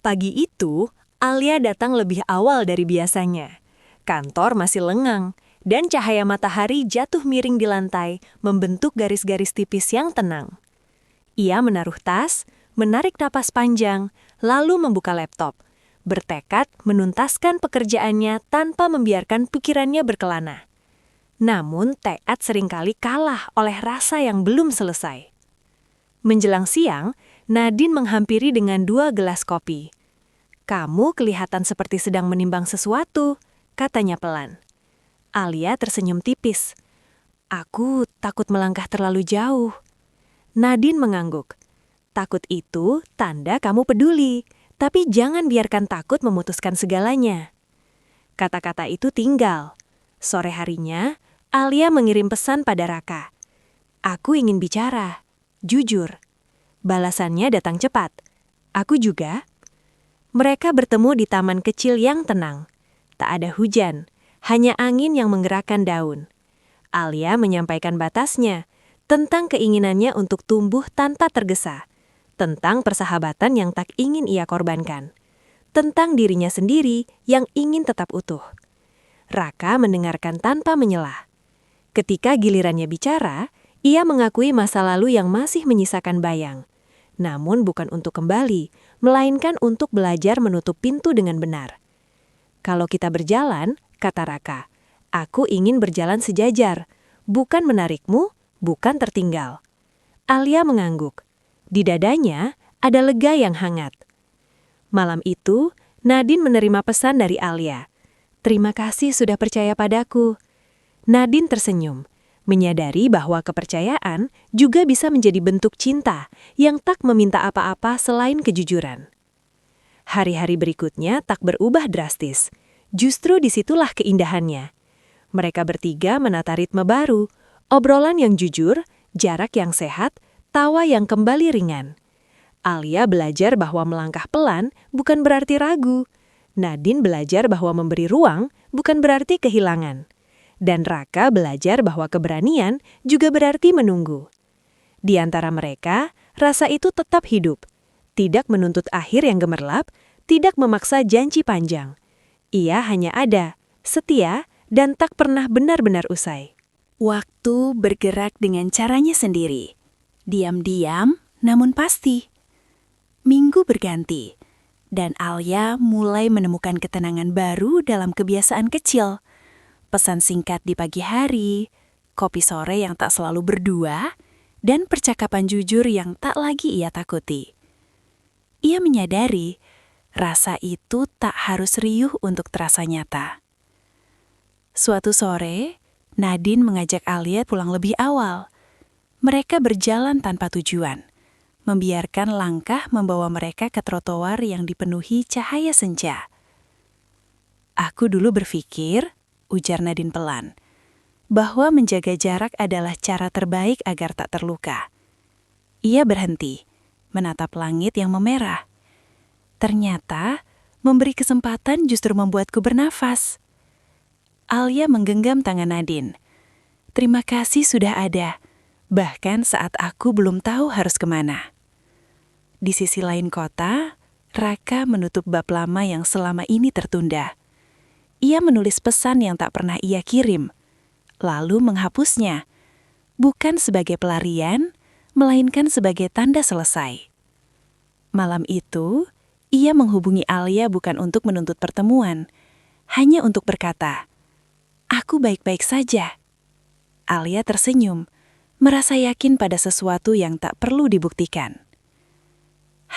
Pagi itu, Alia datang lebih awal dari biasanya. Kantor masih lengang, dan cahaya matahari jatuh miring di lantai, membentuk garis-garis tipis yang tenang. Ia menaruh tas, menarik napas panjang, lalu membuka laptop, bertekad menuntaskan pekerjaannya tanpa membiarkan pikirannya berkelana. Namun, tekad seringkali kalah oleh rasa yang belum selesai. Menjelang siang, Nadine menghampiri dengan 2 gelas kopi. "Kamu kelihatan seperti sedang menimbang sesuatu," katanya pelan. Alia tersenyum tipis. "Aku takut melangkah terlalu jauh." Nadine mengangguk. "Takut itu tanda kamu peduli, tapi jangan biarkan takut memutuskan segalanya." Kata-kata itu tinggal. Sore harinya, Alia mengirim pesan pada Raka. "Aku ingin bicara. Jujur." Balasannya datang cepat. "Aku juga." Mereka bertemu di taman kecil yang tenang. Tak ada hujan, hanya angin yang menggerakkan daun. Alia menyampaikan batasnya, tentang keinginannya untuk tumbuh tanpa tergesa, tentang persahabatan yang tak ingin ia korbankan, tentang dirinya sendiri yang ingin tetap utuh. Raka mendengarkan tanpa menyelah. Ketika gilirannya bicara, ia mengakui masa lalu yang masih menyisakan bayang. Namun bukan untuk kembali, melainkan untuk belajar menutup pintu dengan benar. "Kalau kita berjalan," kata Raka, "aku ingin berjalan sejajar, bukan menarikmu, bukan tertinggal." Alia mengangguk. Di dadanya ada lega yang hangat. Malam itu, Nadine menerima pesan dari Alia. "Terima kasih sudah percaya padaku." Nadine tersenyum, menyadari bahwa kepercayaan juga bisa menjadi bentuk cinta yang tak meminta apa-apa selain kejujuran. Hari-hari berikutnya tak berubah drastis. Justru disitulah keindahannya. Mereka bertiga menata ritme baru, obrolan yang jujur, jarak yang sehat, tawa yang kembali ringan. Alia belajar bahwa melangkah pelan bukan berarti ragu. Nadine belajar bahwa memberi ruang bukan berarti kehilangan. Dan Raka belajar bahwa keberanian juga berarti menunggu. Di antara mereka, rasa itu tetap hidup. Tidak menuntut akhir yang gemerlap, tidak memaksa janji panjang. Ia hanya ada, setia, dan tak pernah benar-benar usai. Waktu bergerak dengan caranya sendiri. Diam-diam, namun pasti. Minggu berganti, dan Alia mulai menemukan ketenangan baru dalam kebiasaan kecil. Pesan singkat di pagi hari, kopi sore yang tak selalu berdua, dan percakapan jujur yang tak lagi ia takuti. Ia menyadari, rasa itu tak harus riuh untuk terasa nyata. Suatu sore, Nadine mengajak Alia pulang lebih awal. Mereka berjalan tanpa tujuan, membiarkan langkah membawa mereka ke trotoar yang dipenuhi cahaya senja. "Aku dulu berpikir," ujar Nadine pelan, "bahwa menjaga jarak adalah cara terbaik agar tak terluka." Ia berhenti, menatap langit yang memerah. Ternyata, memberi kesempatan justru membuatku bernafas. Alia menggenggam tangan Nadine. "Terima kasih sudah ada, bahkan saat aku belum tahu harus kemana." Di sisi lain kota, Raka menutup bab lama yang selama ini tertunda. Ia menulis pesan yang tak pernah ia kirim, lalu menghapusnya, bukan sebagai pelarian, melainkan sebagai tanda selesai. Malam itu, ia menghubungi Alia bukan untuk menuntut pertemuan, hanya untuk berkata, "Aku baik-baik saja." Alia tersenyum, merasa yakin pada sesuatu yang tak perlu dibuktikan.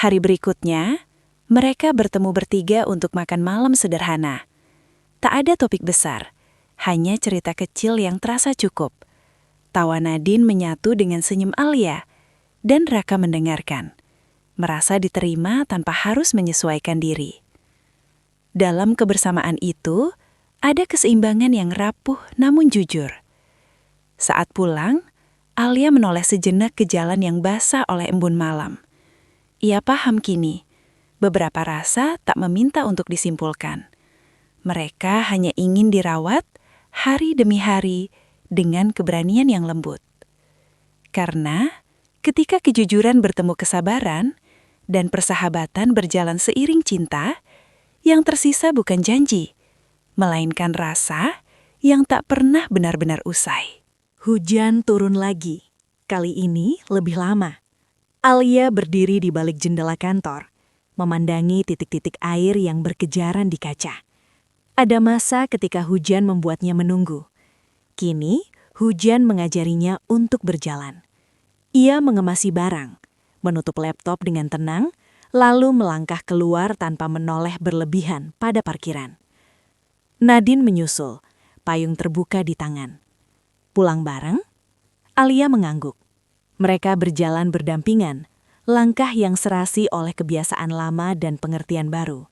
Hari berikutnya, mereka bertemu bertiga untuk makan malam sederhana. Tak ada topik besar, hanya cerita kecil yang terasa cukup. Tawa Nadine menyatu dengan senyum Alia, dan Raka mendengarkan, merasa diterima tanpa harus menyesuaikan diri. Dalam kebersamaan itu, ada keseimbangan yang rapuh namun jujur. Saat pulang, Alia menoleh sejenak ke jalan yang basah oleh embun malam. Ia paham kini, beberapa rasa tak meminta untuk disimpulkan. Mereka hanya ingin dirawat hari demi hari dengan keberanian yang lembut. Karena ketika kejujuran bertemu kesabaran, dan persahabatan berjalan seiring cinta, yang tersisa bukan janji, melainkan rasa yang tak pernah benar-benar usai. Hujan turun lagi. Kali ini lebih lama. Alia berdiri di balik jendela kantor, memandangi titik-titik air yang berkejaran di kaca. Ada masa ketika hujan membuatnya menunggu. Kini, hujan mengajarinya untuk berjalan. Ia mengemasi barang, menutup laptop dengan tenang, lalu melangkah keluar tanpa menoleh berlebihan pada parkiran. Nadine menyusul, payung terbuka di tangan. Pulang bareng? Alia mengangguk. Mereka berjalan berdampingan, langkah yang serasi oleh kebiasaan lama dan pengertian baru.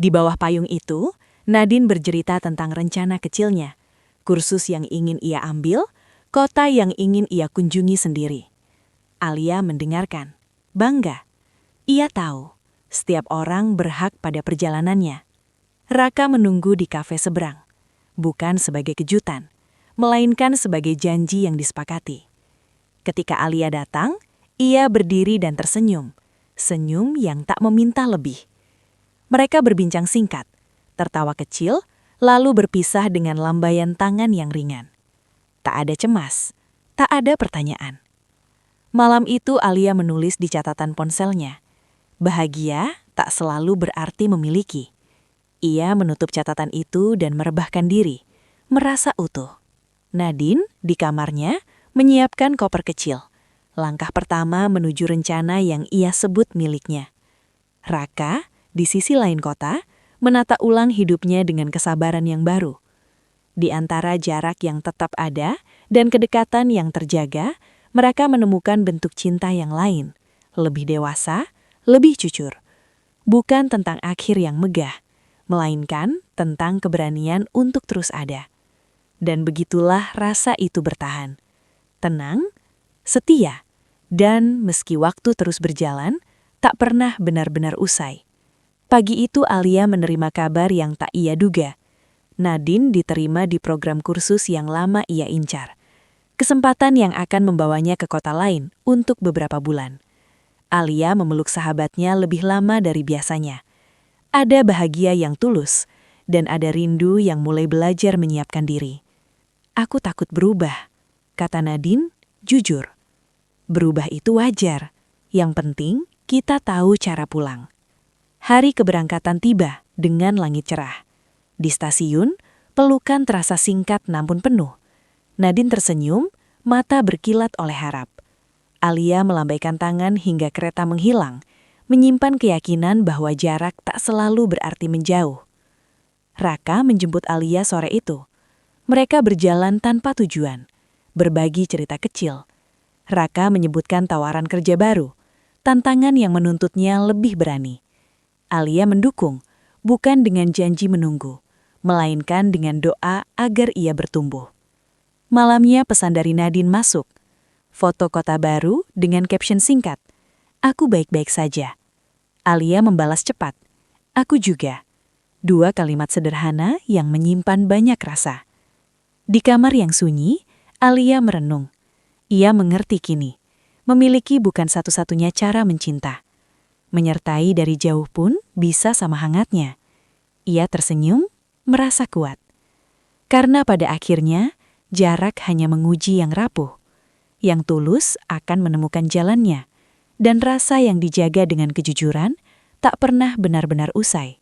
Di bawah payung itu, Nadine bercerita tentang rencana kecilnya, kursus yang ingin ia ambil, kota yang ingin ia kunjungi sendiri. Alia mendengarkan, bangga. Ia tahu, setiap orang berhak pada perjalanannya. Raka menunggu di kafe seberang, bukan sebagai kejutan, melainkan sebagai janji yang disepakati. Ketika Alia datang, ia berdiri dan tersenyum, senyum yang tak meminta lebih. Mereka berbincang singkat, tertawa kecil, lalu berpisah dengan lambaian tangan yang ringan. Tak ada cemas, tak ada pertanyaan. Malam itu Alia menulis di catatan ponselnya. Bahagia tak selalu berarti memiliki. Ia menutup catatan itu dan merebahkan diri, merasa utuh. Nadine, di kamarnya, menyiapkan koper kecil. Langkah pertama menuju rencana yang ia sebut miliknya. Raka, di sisi lain kota, menata ulang hidupnya dengan kesabaran yang baru. Di antara jarak yang tetap ada dan kedekatan yang terjaga, mereka menemukan bentuk cinta yang lain, lebih dewasa, lebih jujur. Bukan tentang akhir yang megah, melainkan tentang keberanian untuk terus ada. Dan begitulah rasa itu bertahan. Tenang, setia, dan meski waktu terus berjalan, tak pernah benar-benar usai. Pagi itu Alia menerima kabar yang tak ia duga. Nadine diterima di program kursus yang lama ia incar. Kesempatan yang akan membawanya ke kota lain untuk beberapa bulan. Alia memeluk sahabatnya lebih lama dari biasanya. Ada bahagia yang tulus, dan ada rindu yang mulai belajar menyiapkan diri. Aku takut berubah, kata Nadine, jujur. Berubah itu wajar, yang penting kita tahu cara pulang. Hari keberangkatan tiba dengan langit cerah. Di stasiun, pelukan terasa singkat namun penuh. Nadine tersenyum, mata berkilat oleh harap. Alia melambaikan tangan hingga kereta menghilang, menyimpan keyakinan bahwa jarak tak selalu berarti menjauh. Raka menjemput Alia sore itu. Mereka berjalan tanpa tujuan, berbagi cerita kecil. Raka menyebutkan tawaran kerja baru, tantangan yang menuntutnya lebih berani. Alia mendukung, bukan dengan janji menunggu, melainkan dengan doa agar ia bertumbuh. Malamnya pesan dari Nadine masuk. Foto kota baru dengan caption singkat, "Aku baik-baik saja." Alia membalas cepat, "Aku juga." 2 kalimat sederhana yang menyimpan banyak rasa. Di kamar yang sunyi, Alia merenung. Ia mengerti kini, memiliki bukan satu-satunya cara mencinta. Menyertai dari jauh pun bisa sama hangatnya. Ia tersenyum, merasa kuat. Karena pada akhirnya, jarak hanya menguji yang rapuh. Yang tulus akan menemukan jalannya, dan rasa yang dijaga dengan kejujuran tak pernah benar-benar usai.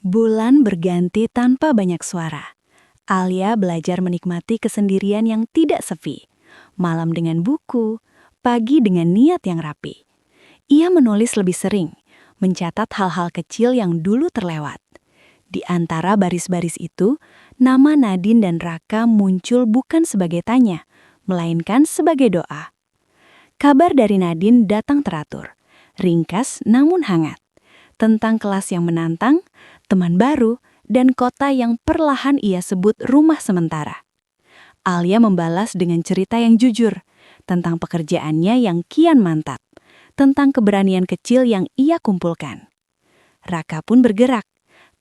Bulan berganti tanpa banyak suara. Alia belajar menikmati kesendirian yang tidak sepi. Malam dengan buku, pagi dengan niat yang rapi. Ia menulis lebih sering, mencatat hal-hal kecil yang dulu terlewat. Di antara baris-baris itu, nama Nadine dan Raka muncul bukan sebagai tanya, melainkan sebagai doa. Kabar dari Nadine datang teratur, ringkas namun hangat, tentang kelas yang menantang, teman baru, dan kota yang perlahan ia sebut rumah sementara. Alia membalas dengan cerita yang jujur, tentang pekerjaannya yang kian mantap, tentang keberanian kecil yang ia kumpulkan. Raka pun bergerak.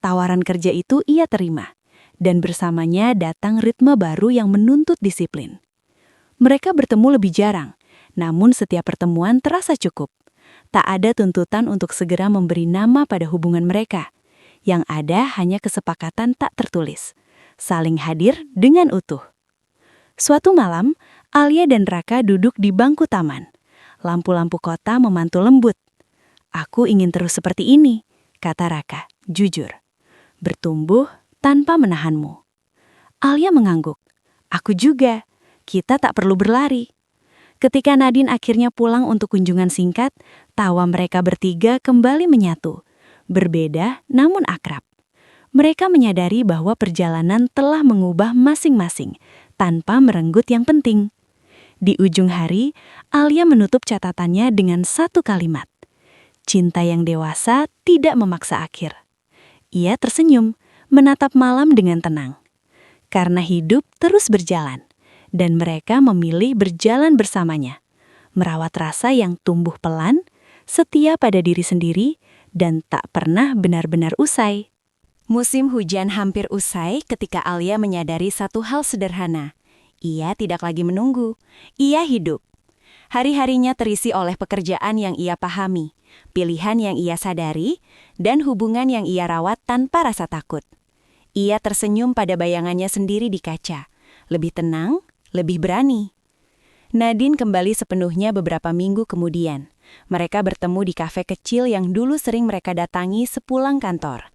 Tawaran kerja itu ia terima, dan bersamanya datang ritme baru yang menuntut disiplin. Mereka bertemu lebih jarang, namun setiap pertemuan terasa cukup. Tak ada tuntutan untuk segera memberi nama pada hubungan mereka. Yang ada hanya kesepakatan tak tertulis. Saling hadir dengan utuh. Suatu malam, Alia dan Raka duduk di bangku taman. Lampu-lampu kota memantul lembut. "Aku ingin terus seperti ini," kata Raka, jujur. "Bertumbuh tanpa menahanmu." Alia mengangguk. "Aku juga. Kita tak perlu berlari." Ketika Nadine akhirnya pulang untuk kunjungan singkat, tawa mereka bertiga kembali menyatu. Berbeda namun akrab. Mereka menyadari bahwa perjalanan telah mengubah masing-masing, tanpa merenggut yang penting. Di ujung hari, Alia menutup catatannya dengan satu kalimat. Cinta yang dewasa tidak memaksa akhir. Ia tersenyum, menatap malam dengan tenang. Karena hidup terus berjalan, dan mereka memilih berjalan bersamanya. Merawat rasa yang tumbuh pelan, setia pada diri sendiri, dan tak pernah benar-benar usai. Musim hujan hampir usai ketika Alia menyadari satu hal sederhana. Ia tidak lagi menunggu, ia hidup. Hari-harinya terisi oleh pekerjaan yang ia pahami, pilihan yang ia sadari, dan hubungan yang ia rawat tanpa rasa takut. Ia tersenyum pada bayangannya sendiri di kaca, lebih tenang, lebih berani. Nadine kembali sepenuhnya beberapa minggu kemudian. Mereka bertemu di kafe kecil yang dulu sering mereka datangi sepulang kantor.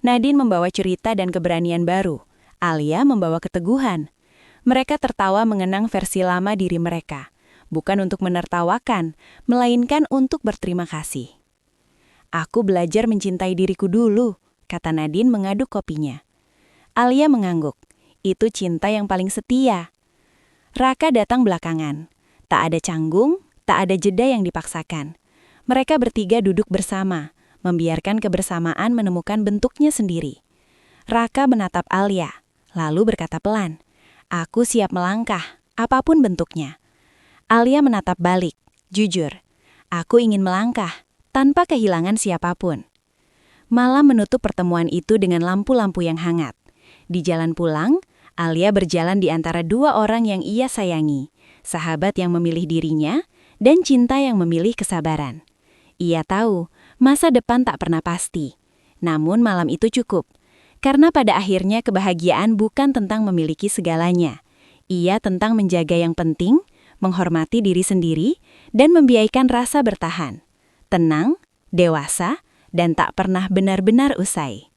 Nadine membawa cerita dan keberanian baru. Alia membawa keteguhan. Mereka tertawa mengenang versi lama diri mereka. Bukan untuk menertawakan, melainkan untuk berterima kasih. "Aku belajar mencintai diriku dulu," kata Nadine mengaduk kopinya. Alia mengangguk. "Itu cinta yang paling setia." Raka datang belakangan. Tak ada canggung, tak ada jeda yang dipaksakan. Mereka bertiga duduk bersama, membiarkan kebersamaan menemukan bentuknya sendiri. Raka menatap Alia, lalu berkata pelan, "Aku siap melangkah, apapun bentuknya." Alia menatap balik, jujur, "Aku ingin melangkah, tanpa kehilangan siapapun." Malam menutup pertemuan itu dengan lampu-lampu yang hangat. Di jalan pulang, Alia berjalan di antara dua orang yang ia sayangi, sahabat yang memilih dirinya, dan cinta yang memilih kesabaran. Ia tahu, masa depan tak pernah pasti. Namun malam itu cukup, karena pada akhirnya kebahagiaan bukan tentang memiliki segalanya. Ia tentang menjaga yang penting, menghormati diri sendiri, dan membiarkan rasa bertahan. Tenang, dewasa, dan tak pernah benar-benar usai.